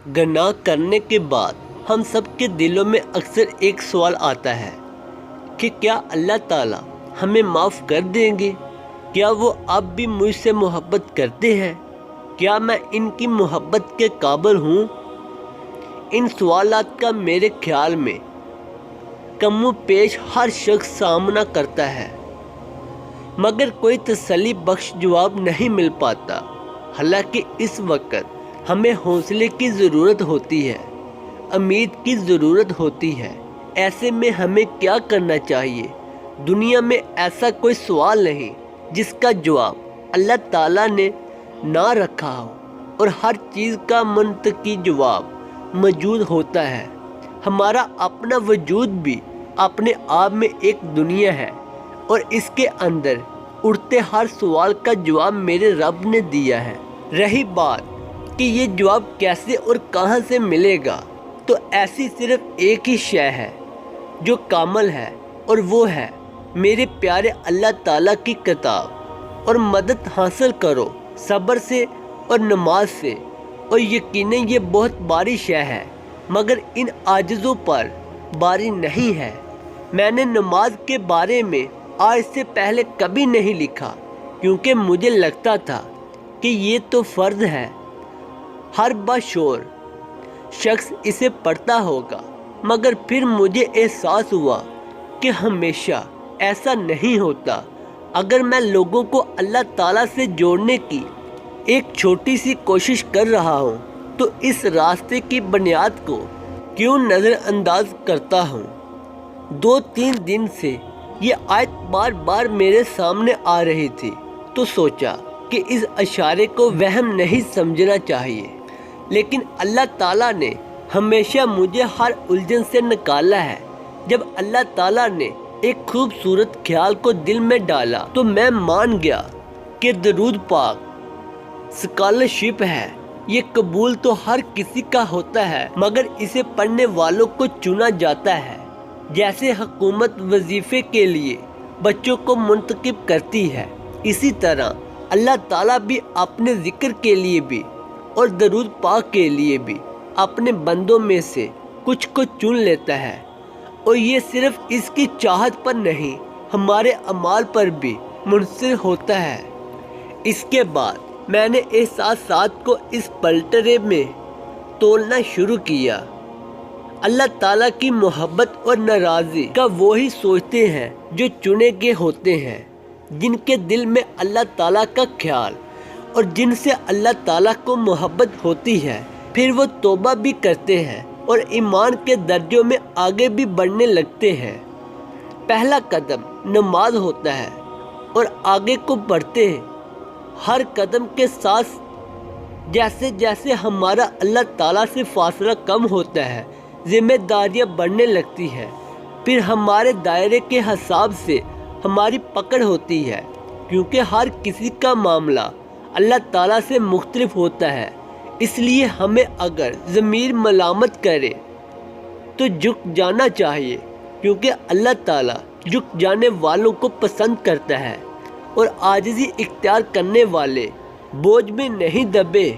گناہ کرنے کے بعد ہم سب کے دلوں میں اکثر ایک سوال آتا ہے کہ کیا اللہ تعالیٰ ہمیں معاف کر دیں گے؟ کیا وہ اب بھی مجھ سے محبت کرتے ہیں؟ کیا میں ان کی محبت کے قابل ہوں؟ ان سوالات کا میرے خیال میں کم و بیش ہر شخص سامنا کرتا ہے، مگر کوئی تسلی بخش جواب نہیں مل پاتا۔ حالانکہ اس وقت ہمیں حوصلے کی ضرورت ہوتی ہے، امید کی ضرورت ہوتی ہے۔ ایسے میں ہمیں کیا کرنا چاہیے؟ دنیا میں ایسا کوئی سوال نہیں جس کا جواب اللہ تعالیٰ نے نہ رکھا ہو، اور ہر چیز کا منطقی جواب موجود ہوتا ہے۔ ہمارا اپنا وجود بھی اپنے آپ میں ایک دنیا ہے، اور اس کے اندر اٹھتے ہر سوال کا جواب میرے رب نے دیا ہے۔ رہی بات کہ یہ جواب کیسے اور کہاں سے ملے گا، تو ایسی صرف ایک ہی شے ہے جو کامل ہے، اور وہ ہے میرے پیارے اللہ تعالیٰ کی کتاب۔ اور مدد حاصل کرو صبر سے اور نماز سے، اور یقیناً یہ بہت باری شے ہے، مگر ان عاجزوں پر باری نہیں ہے۔ میں نے نماز کے بارے میں آج سے پہلے کبھی نہیں لکھا، کیونکہ مجھے لگتا تھا کہ یہ تو فرض ہے، ہر باشعور شخص اسے پڑھتا ہوگا۔ مگر پھر مجھے احساس ہوا کہ ہمیشہ ایسا نہیں ہوتا۔ اگر میں لوگوں کو اللہ تعالیٰ سے جوڑنے کی ایک چھوٹی سی کوشش کر رہا ہوں، تو اس راستے کی بنیاد کو کیوں نظر انداز کرتا ہوں؟ 2-3 دن سے یہ آیت بار بار میرے سامنے آ رہی تھی، تو سوچا کہ اس اشارے کو وہم نہیں سمجھنا چاہیے۔ لیکن اللہ تعالیٰ نے ہمیشہ مجھے ہر الجھن سے نکالا ہے۔ جب اللہ تعالیٰ نے ایک خوبصورت خیال کو دل میں ڈالا، تو میں مان گیا کہ درود پاک اسکالرشپ ہے۔ یہ قبول تو ہر کسی کا ہوتا ہے، مگر اسے پڑھنے والوں کو چنا جاتا ہے۔ جیسے حکومت وظیفے کے لیے بچوں کو منتخب کرتی ہے، اسی طرح اللہ تعالیٰ بھی اپنے ذکر کے لیے بھی اور درود پاک کے لیے بھی اپنے بندوں میں سے کچھ کو چن لیتا ہے، اور یہ صرف اس کی چاہت پر نہیں، ہمارے اعمال پر بھی منحصر ہوتا ہے۔ اس کے بعد میں نے احساسات کو اس پلڑے میں تولنا شروع کیا۔ اللہ تعالیٰ کی محبت اور ناراضی کا وہی سوچتے ہیں جو چنے گئے ہوتے ہیں، جن کے دل میں اللہ تعالیٰ کا خیال اور جن سے اللہ تعالیٰ کو محبت ہوتی ہے۔ پھر وہ توبہ بھی کرتے ہیں اور ایمان کے درجوں میں آگے بھی بڑھنے لگتے ہیں۔ پہلا قدم نماز ہوتا ہے، اور آگے کو بڑھتے ہیں۔ ہر قدم کے ساتھ جیسے جیسے ہمارا اللہ تعالیٰ سے فاصلہ کم ہوتا ہے، ذمہ داریاں بڑھنے لگتی ہیں۔ پھر ہمارے دائرے کے حساب سے ہماری پکڑ ہوتی ہے، کیونکہ ہر کسی کا معاملہ اللہ تعالیٰ سے مختلف ہوتا ہے۔ اس لیے ہمیں اگر ضمیر ملامت کرے تو جھک جانا چاہیے، کیونکہ اللہ تعالیٰ جھک جانے والوں کو پسند کرتا ہے، اور عاجزی اختیار کرنے والے بوجھ میں نہیں دبے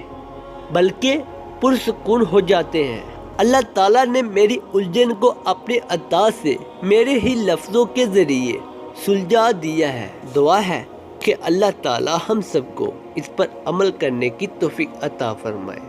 بلکہ پرسکون ہو جاتے ہیں۔ اللہ تعالیٰ نے میری الجھن کو اپنی عطا سے میرے ہی لفظوں کے ذریعے سلجھا دیا ہے۔ دعا ہے کہ اللہ تعالیٰ ہم سب کو اس پر عمل کرنے کی توفیق عطا فرمائے۔